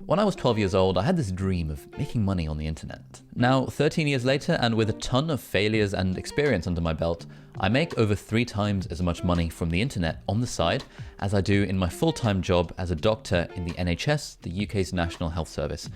When I was 12 years old, I had this dream of making money on the internet. Now, 13 years later, and with a ton of failures and experience under my belt, I make over 3 times as much money from the internet on the side as I do in my full-time job as a doctor in the NHS, the UK's National Health Service.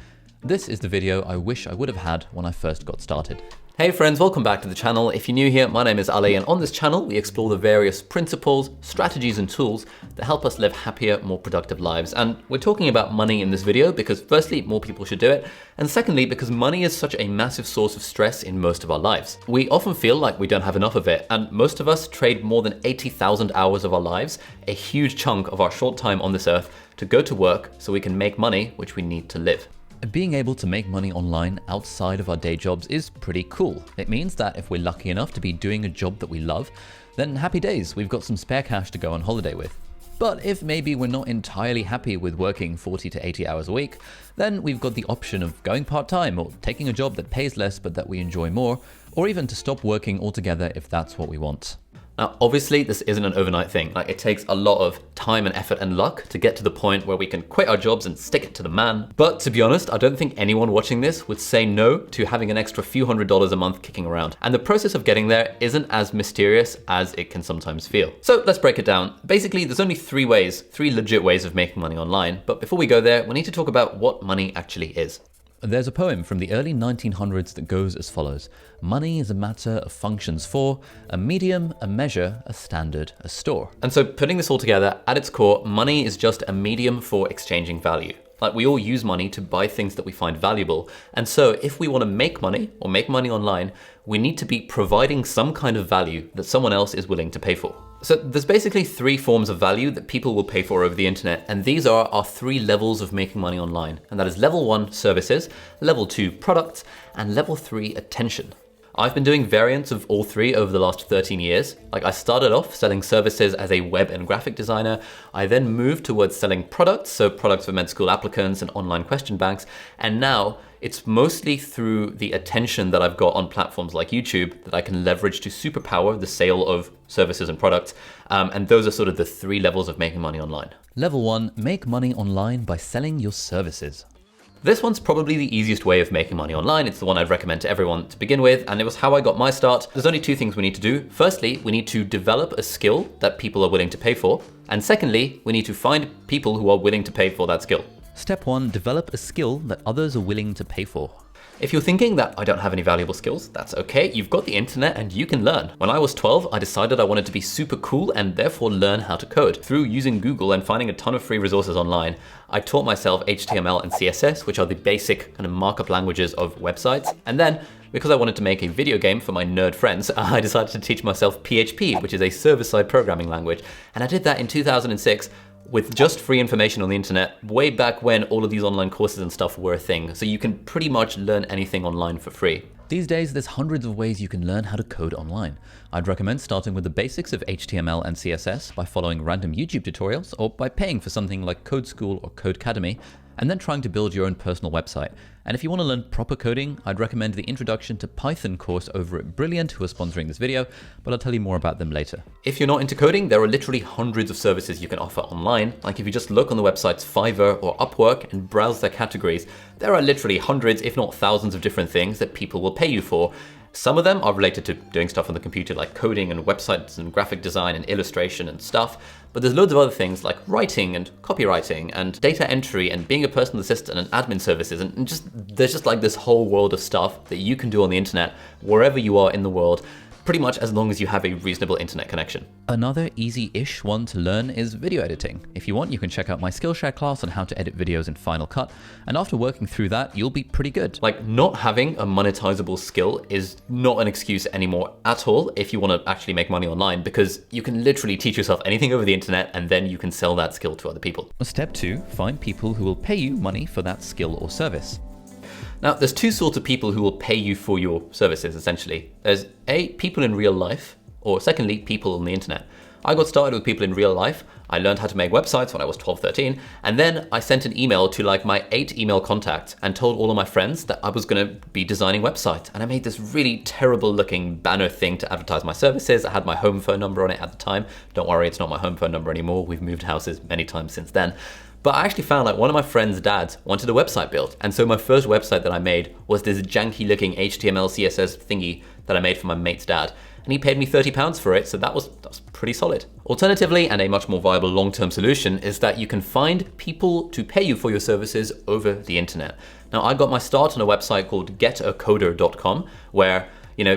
This is the video I wish I would have had when I first got started. Hey friends, welcome back to the channel. If you're new here, my name is Ali, and on this channel we explore the various principles, strategies and tools that help us live happier, more productive lives. And we're talking about money in this video because firstly, more people should do it, and secondly, because money is such a massive source of stress in most of our lives. We often feel like we don't have enough of it, and most of us trade more than 80,000 hours of our lives, a huge chunk of our short time on this earth, to go to work so we can make money, which we need to live. Being able to make money online outside of our day jobs is pretty cool. It means that if we're lucky enough to be doing a job that we love, then happy days, we've got some spare cash to go on holiday with. But if maybe we're not entirely happy with working 40 to 80 hours a week, then we've got the option of going part-time or taking a job that pays less but that we enjoy more, or even to stop working altogether if that's what we want. Now, obviously, this isn't an overnight thing. It takes a lot of time and effort and luck to get to the point where we can quit our jobs and stick it to the man. But to be honest, I don't think anyone watching this would say no to having an extra few $100s a month kicking around. And the process of getting there isn't as mysterious as it can sometimes feel. So let's break it down. Basically, there's only 3 legit ways of making money online. But before we go there, we need to talk about what money actually is. There's a poem from the early 1900s that goes as follows. Money is a matter of functions for a medium, a measure, a standard, a store. And so putting this all together, at its core, money is just a medium for exchanging value. We all use money to buy things that we find valuable. And so if we want to make money or make money online, we need to be providing some kind of value that someone else is willing to pay for. So there's basically 3 forms of value that people will pay for over the internet, and these are our 3 levels of making money online. And that is level 1, services, level 2, products, and level 3, attention. I've been doing variants of all 3 over the last 13 years. I started off selling services as a web and graphic designer. I then moved towards selling products, so products for med school applicants and online question banks. And now it's mostly through the attention that I've got on platforms like YouTube that I can leverage to superpower the sale of services and products. And those are sort of the 3 levels of making money online. Level 1, make money online by selling your services. This one's probably the easiest way of making money online. It's the one I'd recommend to everyone to begin with, and it was how I got my start. There's only 2 things we need to do. Firstly, we need to develop a skill that people are willing to pay for. And secondly, we need to find people who are willing to pay for that skill. Step 1, develop a skill that others are willing to pay for. If you're thinking that I don't have any valuable skills, that's okay. You've got the internet and you can learn. When I was 12, I decided I wanted to be super cool and therefore learn how to code. Through using Google and finding a ton of free resources online, I taught myself HTML and CSS, which are the basic kind of markup languages of websites. And then, because I wanted to make a video game for my nerd friends, I decided to teach myself PHP, which is a server-side programming language. And I did that in 2006. With just free information on the internet, way back when all of these online courses and stuff were a thing. So you can pretty much learn anything online for free. These days, there's hundreds of ways you can learn how to code online. I'd recommend starting with the basics of HTML and CSS by following random YouTube tutorials or by paying for something like Code School or Codecademy, and then trying to build your own personal website. And if you want to learn proper coding, I'd recommend the Introduction to Python course over at Brilliant, who are sponsoring this video, but I'll tell you more about them later. If you're not into coding, there are literally hundreds of services you can offer online. If you just look on the websites Fiverr or Upwork and browse their categories, there are literally hundreds, if not thousands of different things that people will pay you for. Some of them are related to doing stuff on the computer like coding and websites and graphic design and illustration and stuff. But there's loads of other things like writing and copywriting and data entry and being a personal assistant and admin services. And there's just this whole world of stuff that you can do on the internet wherever you are in the world, pretty much as long as you have a reasonable internet connection. Another easy-ish one to learn is video editing. If you want, you can check out my Skillshare class on how to edit videos in Final Cut, and after working through that, you'll be pretty good. Not having a monetizable skill is not an excuse anymore at all if you want to actually make money online, because you can literally teach yourself anything over the internet and then you can sell that skill to other people. Step 2, find people who will pay you money for that skill or service. Now, there's 2 sorts of people who will pay you for your services, essentially. There's people in real life, or secondly, people on the internet. I got started with people in real life. I learned how to make websites when I was 12, 13, and then I sent an email to my 8 email contacts and told all of my friends that I was gonna be designing websites. And I made this really terrible looking banner thing to advertise my services. I had my home phone number on it at the time. Don't worry, it's not my home phone number anymore. We've moved houses many times since then. But I actually found like one of my friend's dads wanted a website built. And so my first website that I made was this janky looking HTML, CSS thingy that I made for my mate's dad. And he paid me £30 for it, so that was pretty solid. Alternatively, and a much more viable long-term solution, is that you can find people to pay you for your services over the internet. Now, I got my start on a website called getacoder.com, where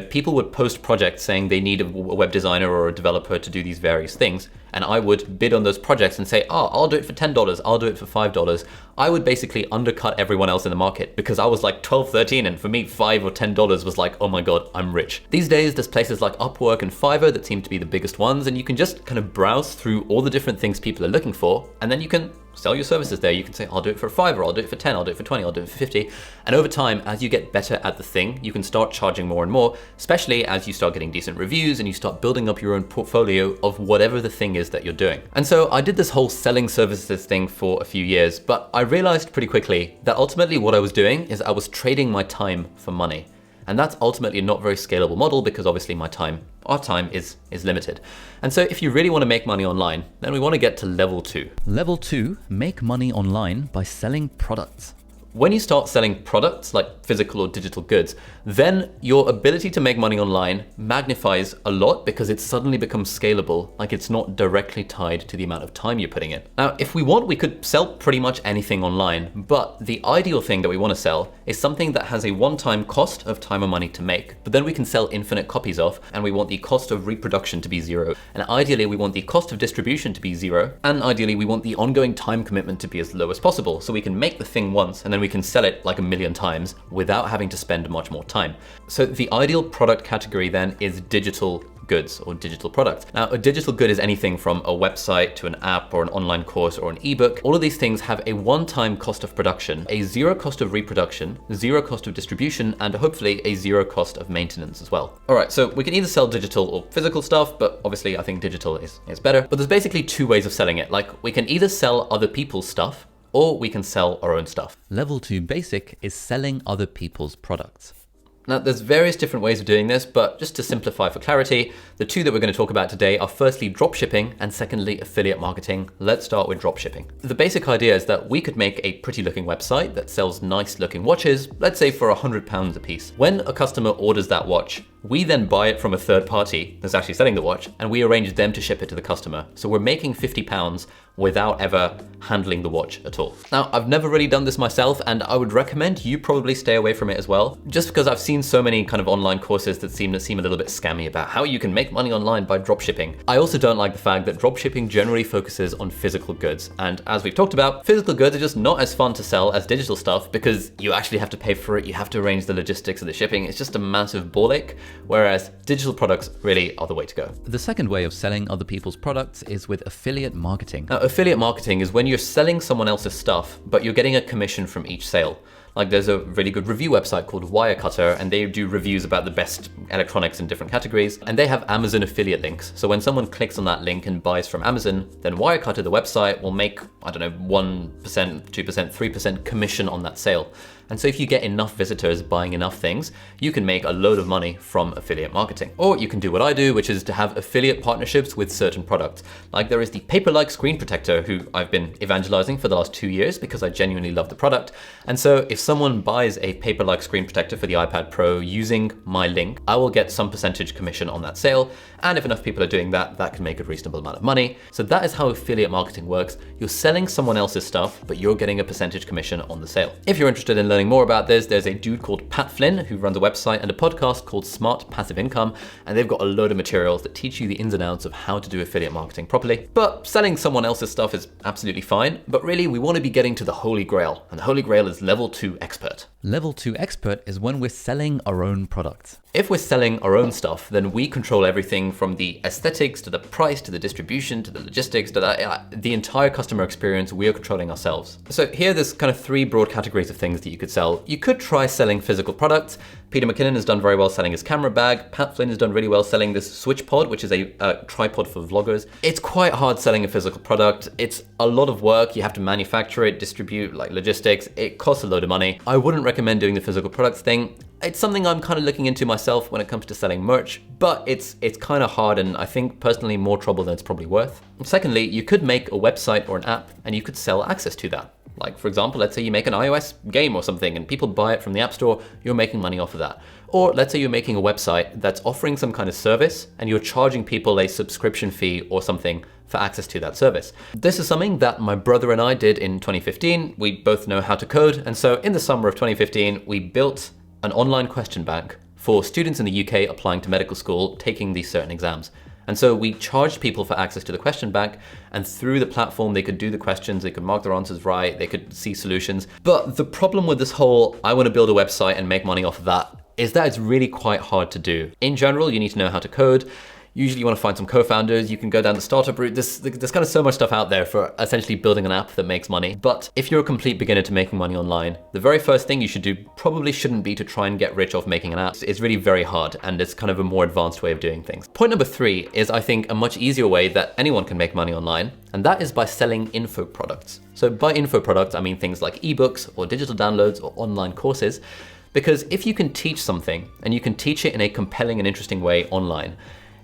people would post projects saying they need a web designer or a developer to do these various things. And I would bid on those projects and say, oh, I'll do it for $10, I'll do it for $5. I would basically undercut everyone else in the market because I was like 12, 13, and for me, $5 or $10 was like, oh my God, I'm rich. These days, there's places like Upwork and Fiverr that seem to be the biggest ones, and you can just kind of browse through all the different things people are looking for, and then you can sell your services there. You can say, I'll do it for $5, I'll do it for 10, I'll do it for 20, I'll do it for 50. And over time, as you get better at the thing, you can start charging more and more, especially as you start getting decent reviews and you start building up your own portfolio of whatever the thing is that you're doing. And so I did this whole selling services thing for a few years, but I realized pretty quickly that ultimately what I was doing is I was trading my time for money. And that's ultimately a not very scalable model because obviously our time is limited. And so if you really want to make money online, then we want to get to level 2. Level 2, make money online by selling products. When you start selling products like physical or digital goods, then your ability to make money online magnifies a lot because it suddenly becomes scalable, like it's not directly tied to the amount of time you're putting in. Now, if we want, we could sell pretty much anything online, but the ideal thing that we want to sell is something that has a one-time cost of time and money to make, but then we can sell infinite copies of, and we want the cost of reproduction to be 0. And ideally, we want the cost of distribution to be 0, and ideally, we want the ongoing time commitment to be as low as possible, so we can make the thing once, and then we can sell it like 1,000,000 times without having to spend much more time. So the ideal product category then is digital goods or digital products. Now, a digital good is anything from a website to an app or an online course or an ebook. All of these things have a one-time cost of production, a 0 cost of reproduction, 0 cost of distribution, and hopefully a 0 cost of maintenance as well. All right, so we can either sell digital or physical stuff, but obviously I think digital is better. But there's basically 2 ways of selling it. Like, we can either sell other people's stuff, or we can sell our own stuff. Level 2 basic is selling other people's products. Now, there's various different ways of doing this, but just to simplify for clarity, the 2 that we're going to talk about today are firstly dropshipping and secondly affiliate marketing. Let's start with dropshipping. The basic idea is that we could make a pretty looking website that sells nice looking watches, let's say for £100 a piece. When a customer orders that watch, we then buy it from a third party that's actually selling the watch, and we arrange them to ship it to the customer. So we're making £50 without ever handling the watch at all. Now, I've never really done this myself, and I would recommend you probably stay away from it as well, just because I've seen so many kind of online courses that seem a little bit scammy about how you can make money online by dropshipping. I also don't like the fact that dropshipping generally focuses on physical goods. And as we've talked about, physical goods are just not as fun to sell as digital stuff because you actually have to pay for it, you have to arrange the logistics of the shipping. It's just a massive ball ache, whereas digital products really are the way to go. The second way of selling other people's products is with affiliate marketing. Now, affiliate marketing is when you're selling someone else's stuff, but you're getting a commission from each sale. Like, there's a really good review website called Wirecutter, and they do reviews about the best electronics in different categories, and they have Amazon affiliate links. So when someone clicks on that link and buys from Amazon, then Wirecutter, the website, will make, 1%, 2%, 3% commission on that sale. And so if you get enough visitors buying enough things, you can make a load of money from affiliate marketing. Or you can do what I do, which is to have affiliate partnerships with certain products. Like, there is the Paper-Like screen protector, who I've been evangelizing for the last 2 years because I genuinely love the product. And so if someone buys a Paper-Like screen protector for the iPad Pro using my link, I will get some percentage commission on that sale. And if enough people are doing that, that can make a reasonable amount of money. So that is how affiliate marketing works. You're selling someone else's stuff, but you're getting a percentage commission on the sale. If you're interested in learning more about this, there's a dude called Pat Flynn who runs a website and a podcast called Smart Passive Income, and they've got a load of materials that teach you the ins and outs of how to do affiliate marketing properly. But selling someone else's stuff is absolutely fine, but really we want to be getting to the holy grail, and the holy grail is level 2 expert. Level 2 expert is when we're selling our own products. If we're selling our own stuff, then we control everything from the aesthetics to the price to the distribution to the logistics to the entire customer experience. We are controlling ourselves. So here there's kind of 3 broad categories of things that you could sell. You could try selling physical products. Peter McKinnon has done very well selling his camera bag. Pat Flynn has done really well selling this Switch Pod, which is a tripod for vloggers. It's quite hard selling a physical product. It's a lot of work. You have to manufacture it, distribute, like logistics. It costs a load of money. I wouldn't recommend doing the physical products thing. It's something I'm kind of looking into myself when it comes to selling merch, but it's kind of hard, and I think personally more trouble than it's probably worth. Secondly, you could make a website or an app and you could sell access to that. Like for example, let's say you make an iOS game or something and people buy it from the App Store, you're making money off of that. Or let's say you're making a website that's offering some kind of service and you're charging people a subscription fee or something for access to that service. This is something that my brother and I did in 2015. We both know how to code. And so in the summer of 2015, we built an online question bank for students in the UK applying to medical school, taking these certain exams. And so we charged people for access to the question bank, and through the platform, they could do the questions, they could mark their answers right, they could see solutions. But the problem with this whole, I want to build a website and make money off of that, is that it's really quite hard to do. In general, you need to know how to code. Usually you want to find some co-founders, you can go down the startup route. There's kind of so much stuff out there for essentially building an app that makes money. But if you're a complete beginner to making money online, the very first thing you should do probably shouldn't be to try and get rich off making an app. It's really very hard, and it's kind of a more advanced way of doing things. Point number 3 is, I think, a much easier way that anyone can make money online, and that is by selling info products. So by info products, I mean things like ebooks or digital downloads or online courses. Because if you can teach something and you can teach it in a compelling and interesting way online,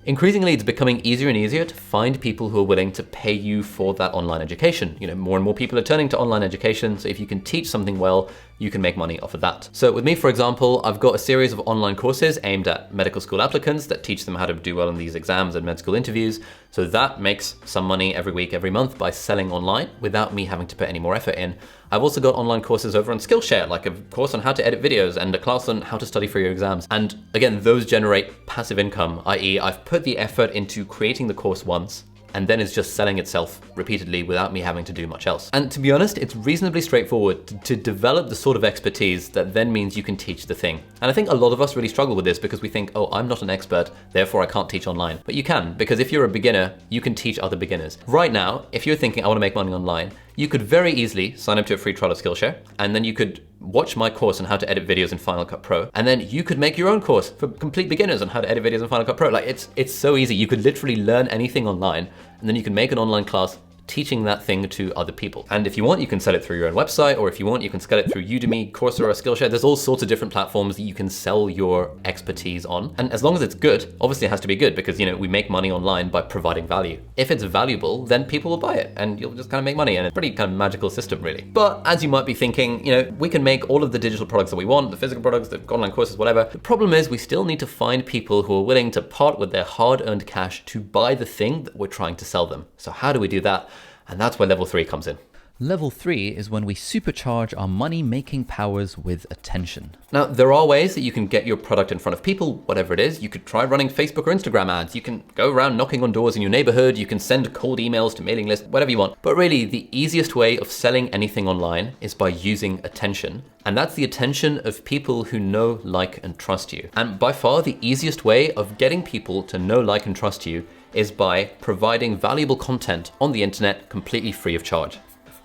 increasingly it's becoming easier and easier to find people who are willing to pay you for that online education. You know, more and more people are turning to online education, so if you can teach something well, you can make money off of that. So with me, for example, I've got a series of online courses aimed at medical school applicants that teach them how to do well in these exams and med school interviews. So that makes some money every week, every month by selling online without me having to put any more effort in. I've also got online courses over on Skillshare, like a course on how to edit videos and a class on how to study for your exams. And again, those generate passive income, i.e. I've put the effort into creating the course once, and then it's just selling itself repeatedly without me having to do much else. And to be honest, it's reasonably straightforward to develop the sort of expertise that then means you can teach the thing. And I think a lot of us really struggle with this because we think, oh, I'm not an expert, therefore I can't teach online. But you can, because if you're a beginner, you can teach other beginners. Right now, if you're thinking I want to make money online, you could very easily sign up to a free trial of Skillshare, and then you could watch my course on how to edit videos in Final Cut Pro, and then you could make your own course for complete beginners on how to edit videos in Final Cut Pro. Like it's so easy. You could literally learn anything online, and then you can make an online class teaching that thing to other people. And if you want, you can sell it through your own website, or if you want, you can sell it through Udemy, Coursera, Skillshare. There's all sorts of different platforms that you can sell your expertise on. And as long as it's good, obviously it has to be good because, you know, we make money online by providing value. If it's valuable, then people will buy it and you'll just kind of make money. And it's a pretty kind of magical system, really. But as you might be thinking, you know, we can make all of the digital products that we want, the physical products, the online courses, whatever. The problem is we still need to find people who are willing to part with their hard-earned cash to buy the thing that we're trying to sell them. So how do we do that? And that's where level 3 comes in. Level 3 is when we supercharge our money-making powers with attention. Now, there are ways that you can get your product in front of people, whatever it is. You could try running Facebook or Instagram ads. You can go around knocking on doors in your neighborhood. You can send cold emails to mailing lists, whatever you want. But really, the easiest way of selling anything online is by using attention. And that's the attention of people who know, like, and trust you. And by far, the easiest way of getting people to know, like, and trust you is by providing valuable content on the internet completely free of charge.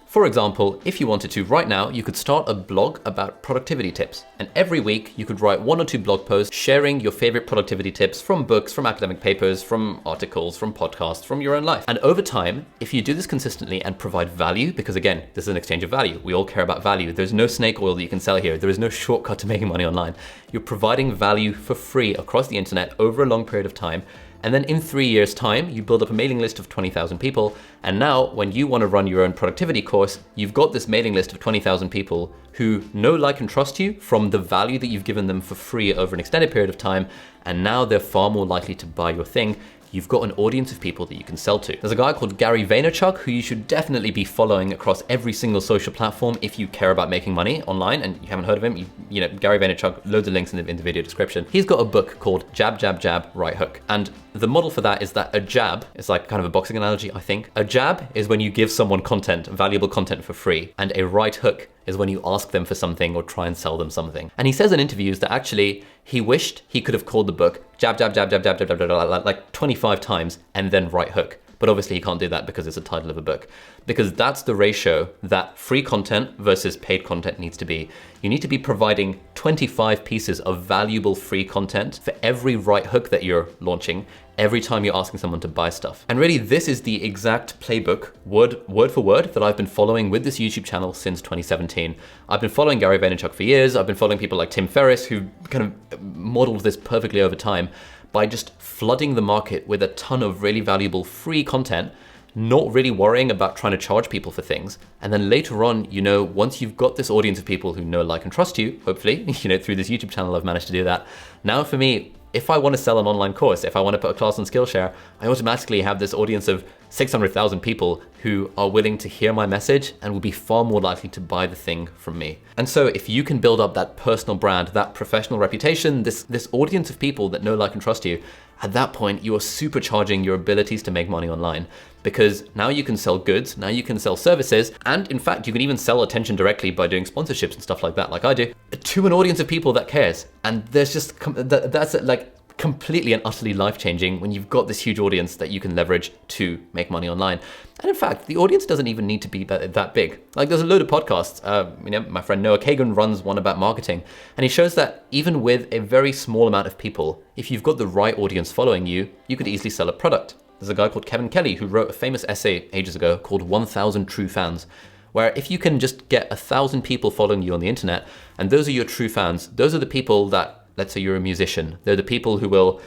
For example, if you wanted to right now, you could start a blog about productivity tips. And every week you could write 1 or 2 blog posts sharing your favorite productivity tips from books, from academic papers, from articles, from podcasts, from your own life. And over time, if you do this consistently and provide value, because again, this is an exchange of value. We all care about value. There's no snake oil that you can sell here. There is no shortcut to making money online. You're providing value for free across the internet over a long period of time. And then in 3 years' time, you build up a mailing list of 20,000 people. And now when you want to run your own productivity course, you've got this mailing list of 20,000 people who know, like, and trust you from the value that you've given them for free over an extended period of time. And now they're far more likely to buy your thing. You've got an audience of people that you can sell to. There's a guy called Gary Vaynerchuk who you should definitely be following across every single social platform if you care about making money online and you haven't heard of him. You know, Gary Vaynerchuk, loads of links in the video description. He's got a book called Jab, Jab, Jab, Right Hook. And the model for that is that a jab is like kind of a boxing analogy, I think. A jab is when you give someone content, valuable content for free, and a right hook is when you ask them for something or try and sell them something. And he says in interviews that actually he wished he could have called the book jab, jab, jab, jab, jab, jab, jab, jab, like 25 times and then right hook. But obviously he can't do that because it's the title of a book. Because that's the ratio that free content versus paid content needs to be. You need to be providing 25 pieces of valuable free content for every right hook that you're launching, every time you're asking someone to buy stuff. And really, this is the exact playbook, word for word, that I've been following with this YouTube channel since 2017. I've been following Gary Vaynerchuk for years. I've been following people like Tim Ferriss, who kind of modeled this perfectly over time by just flooding the market with a ton of really valuable free content, not really worrying about trying to charge people for things. And then later on, once you've got this audience of people who know, like, and trust you, hopefully, through this YouTube channel, I've managed to do that. Now for me, if I want to sell an online course, if I want to put a class on Skillshare, I automatically have this audience of 600,000 people who are willing to hear my message and will be far more likely to buy the thing from me. And so if you can build up that personal brand, that professional reputation, this audience of people that know, like, and trust you, at that point, you are supercharging your abilities to make money online, because now you can sell goods, now you can sell services, and in fact, you can even sell attention directly by doing sponsorships and stuff like that, like I do, to an audience of people that cares. And there's just, that's like completely and utterly life-changing when you've got this huge audience that you can leverage to make money online. And in fact, the audience doesn't even need to be that big. Like, there's a load of podcasts. My friend Noah Kagan runs one about marketing, and he shows that even with a very small amount of people, if you've got the right audience following you, you could easily sell a product. There's a guy called Kevin Kelly who wrote a famous essay ages ago called 1,000 True Fans, where if you can just get 1,000 people following you on the internet, and those are your true fans, those are the people that, let's say you're a musician, they're the people who will,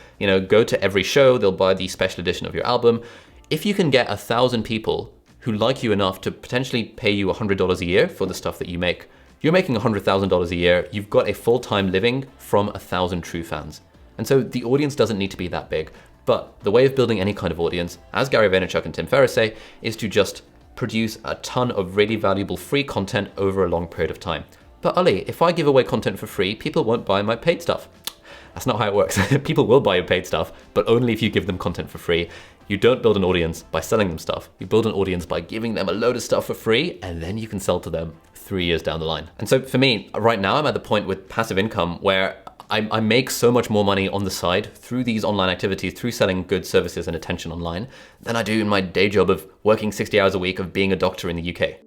go to every show, they'll buy the special edition of your album. If you can get 1,000 people who like you enough to potentially pay you $100 a year for the stuff that you make, you're making $100,000 a year, you've got a full-time living from 1,000 true fans. And so the audience doesn't need to be that big. But the way of building any kind of audience, as Gary Vaynerchuk and Tim Ferriss say, is to just produce a ton of really valuable free content over a long period of time. But Ali, if I give away content for free, people won't buy my paid stuff. That's not how it works. People will buy your paid stuff, but only if you give them content for free. You don't build an audience by selling them stuff. You build an audience by giving them a load of stuff for free, and then you can sell to them 3 years down the line. And so for me, right now, I'm at the point with passive income where I make so much more money on the side through these online activities, through selling goods, services, and attention online, than I do in my day job of working 60 hours a week of being a doctor in the UK.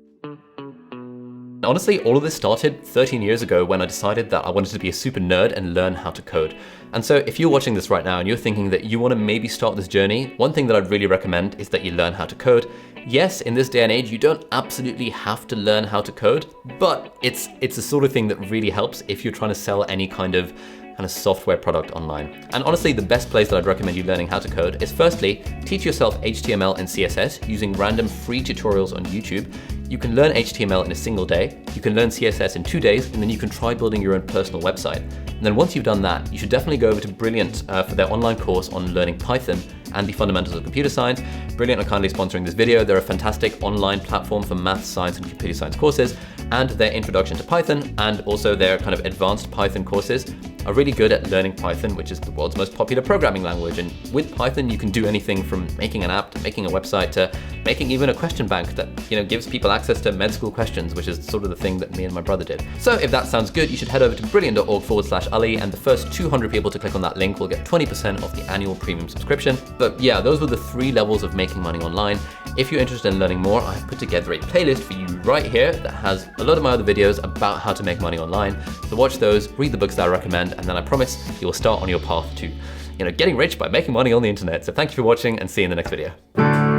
Honestly, all of this started 13 years ago when I decided that I wanted to be a super nerd and learn how to code. And so if you're watching this right now and you're thinking that you want to maybe start this journey, one thing that I'd really recommend is that you learn how to code. Yes, in this day and age, you don't absolutely have to learn how to code, but it's the sort of thing that really helps if you're trying to sell any kind of software product online. And honestly, the best place that I'd recommend you learning how to code is, firstly, teach yourself HTML and CSS using random free tutorials on YouTube. You can learn HTML in a single day, you can learn CSS in 2 days, and then you can try building your own personal website. And then once you've done that, you should definitely go over to Brilliant for their online course on learning Python and the fundamentals of computer science. Brilliant are kindly sponsoring this video. They're a fantastic online platform for math, science, and computer science courses, and their introduction to Python and also their kind of advanced Python courses are really good at learning Python, which is the world's most popular programming language. And with Python, you can do anything from making an app to making a website to making even a question bank that gives people access to med school questions, which is sort of the thing that me and my brother did. So if that sounds good, you should head over to brilliant.org/Ali, and the first 200 people to click on that link will get 20% off the annual premium subscription. But yeah, those were the 3 levels of making money online. If you're interested in learning more, I've put together a playlist for you right here that has a lot of my other videos about how to make money online. So watch those, read the books that I recommend, and then I promise you will start on your path to getting rich by making money on the internet. So thank you for watching, and see you in the next video.